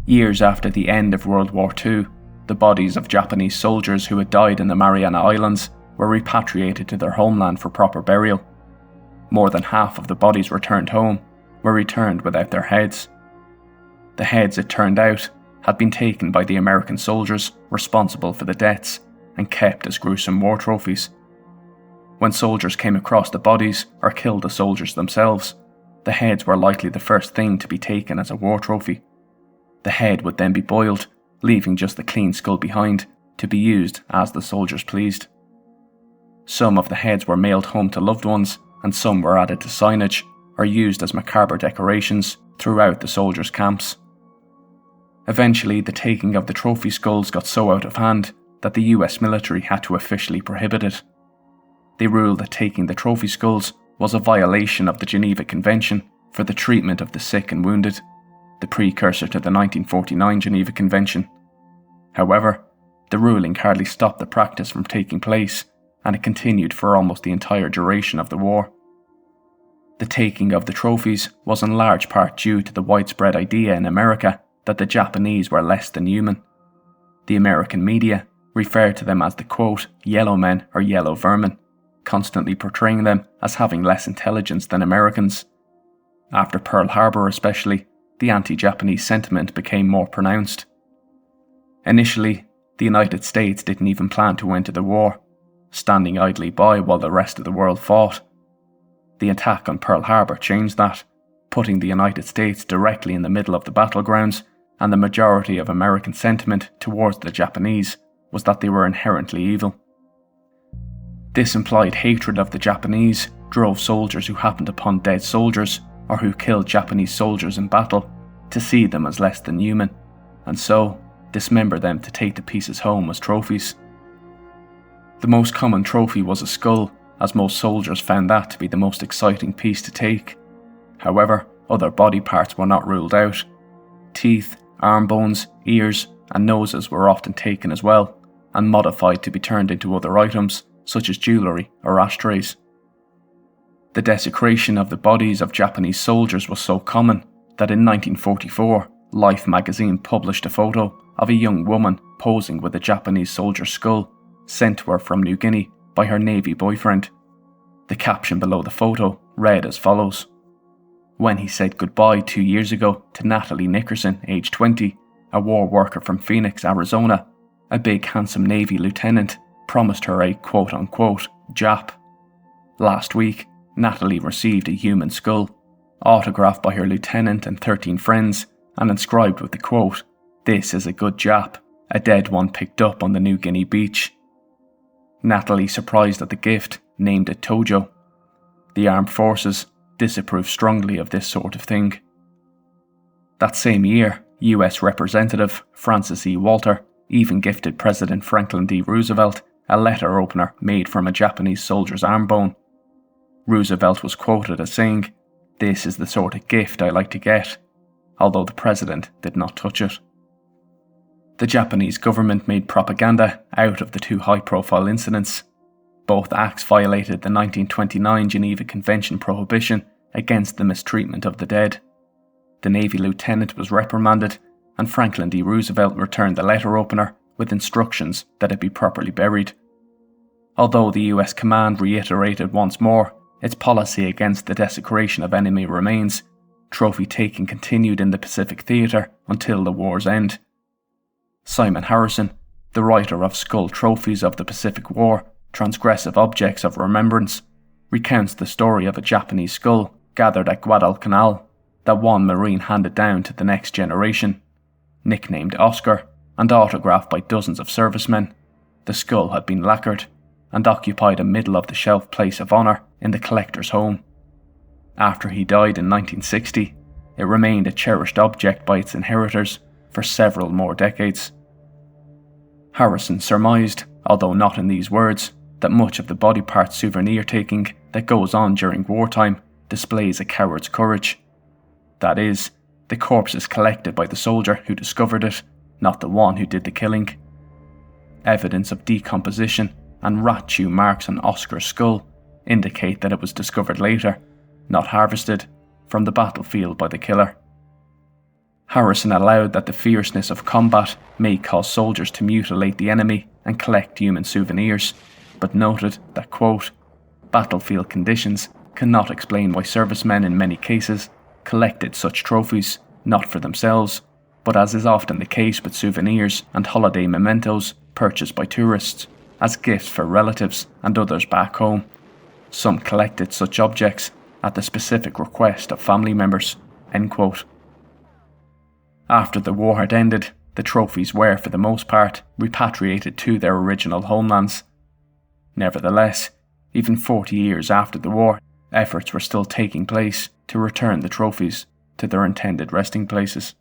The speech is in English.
Years after the end of World War II, the bodies of Japanese soldiers who had died in the Mariana Islands were repatriated to their homeland for proper burial. More than half of the bodies returned home were returned without their heads. The heads, it turned out, had been taken by the American soldiers responsible for the deaths and kept as gruesome war trophies. When soldiers came across the bodies or killed the soldiers themselves, the heads were likely the first thing to be taken as a war trophy. The head would then be boiled, leaving just the clean skull behind to be used as the soldiers pleased. Some of the heads were mailed home to loved ones, and some were added to signage or used as macabre decorations throughout the soldiers' camps. Eventually, the taking of the trophy skulls got so out of hand that the US military had to officially prohibit it. They ruled that taking the trophy skulls was a violation of the Geneva Convention for the treatment of the sick and wounded, the precursor to the 1949 Geneva Convention. However, the ruling hardly stopped the practice from taking place, and it continued for almost the entire duration of the war. The taking of the trophies was in large part due to the widespread idea in America that the Japanese were less than human. The American media referred to them as the quote, yellow men or yellow vermin, constantly portraying them as having less intelligence than Americans. After Pearl Harbor especially, the anti-Japanese sentiment became more pronounced. Initially, the United States didn't even plan to enter the war, standing idly by while the rest of the world fought. The attack on Pearl Harbor changed that, putting the United States directly in the middle of the battlegrounds, and the majority of American sentiment towards the Japanese was that they were inherently evil. This implied hatred of the Japanese drove soldiers who happened upon dead soldiers or who killed Japanese soldiers in battle to see them as less than human, and so dismember them to take the pieces home as trophies. The most common trophy was a skull, as most soldiers found that to be the most exciting piece to take. However, other body parts were not ruled out. Teeth, arm bones, ears, and noses were often taken as well, and modified to be turned into other items, such as jewellery or ashtrays. The desecration of the bodies of Japanese soldiers was so common that in 1944, Life magazine published a photo of a young woman posing with a Japanese soldier's skull sent to her from New Guinea by her Navy boyfriend. The caption below the photo read as follows: "When he said goodbye 2 years ago to Natalie Nickerson, age 20, a war worker from Phoenix, Arizona, a big handsome Navy lieutenant promised her a quote-unquote Jap. Last week, Natalie received a human skull, autographed by her lieutenant and 13 friends, and inscribed with the quote, 'This is a good Jap, a dead one picked up on the New Guinea beach.' Natalie, surprised at the gift, named it Tojo. The armed forces disapproved strongly of this sort of thing." That same year, US Representative Francis E. Walter even gifted President Franklin D. Roosevelt a letter opener made from a Japanese soldier's arm bone. Roosevelt was quoted as saying, "This is the sort of gift I like to get," although the president did not touch it. The Japanese government made propaganda out of the two high-profile incidents. Both acts violated the 1929 Geneva Convention prohibition against the mistreatment of the dead. The Navy lieutenant was reprimanded, and Franklin D. Roosevelt returned the letter opener with instructions that it be properly buried. Although the US command reiterated once more its policy against the desecration of enemy remains, trophy taking continued in the Pacific Theatre until the war's end. Simon Harrison, the writer of Skull Trophies of the Pacific War, Transgressive Objects of Remembrance, recounts the story of a Japanese skull gathered at Guadalcanal that one Marine handed down to the next generation. Nicknamed Oscar and autographed by dozens of servicemen, the skull had been lacquered and occupied a middle-of-the-shelf place of honour in the collector's home. After he died in 1960, it remained a cherished object by its inheritors for several more decades. Harrison surmised, although not in these words, that much of the body part souvenir taking that goes on during wartime displays a coward's courage. That is, the corpse is collected by the soldier who discovered it, not the one who did the killing. Evidence of decomposition and rat chew marks on Oscar's skull indicate that it was discovered later, not harvested, from the battlefield by the killer. Harrison allowed that the fierceness of combat may cause soldiers to mutilate the enemy and collect human souvenirs, but noted that, quote, battlefield conditions cannot explain why servicemen in many cases collected such trophies, not for themselves, but as is often the case with souvenirs and holiday mementos purchased by tourists, as gifts for relatives and others back home. Some collected such objects at the specific request of family members, end quote. After the war had ended, the trophies were, for the most part, repatriated to their original homelands. Nevertheless, even 40 years after the war, efforts were still taking place to return the trophies to their intended resting places.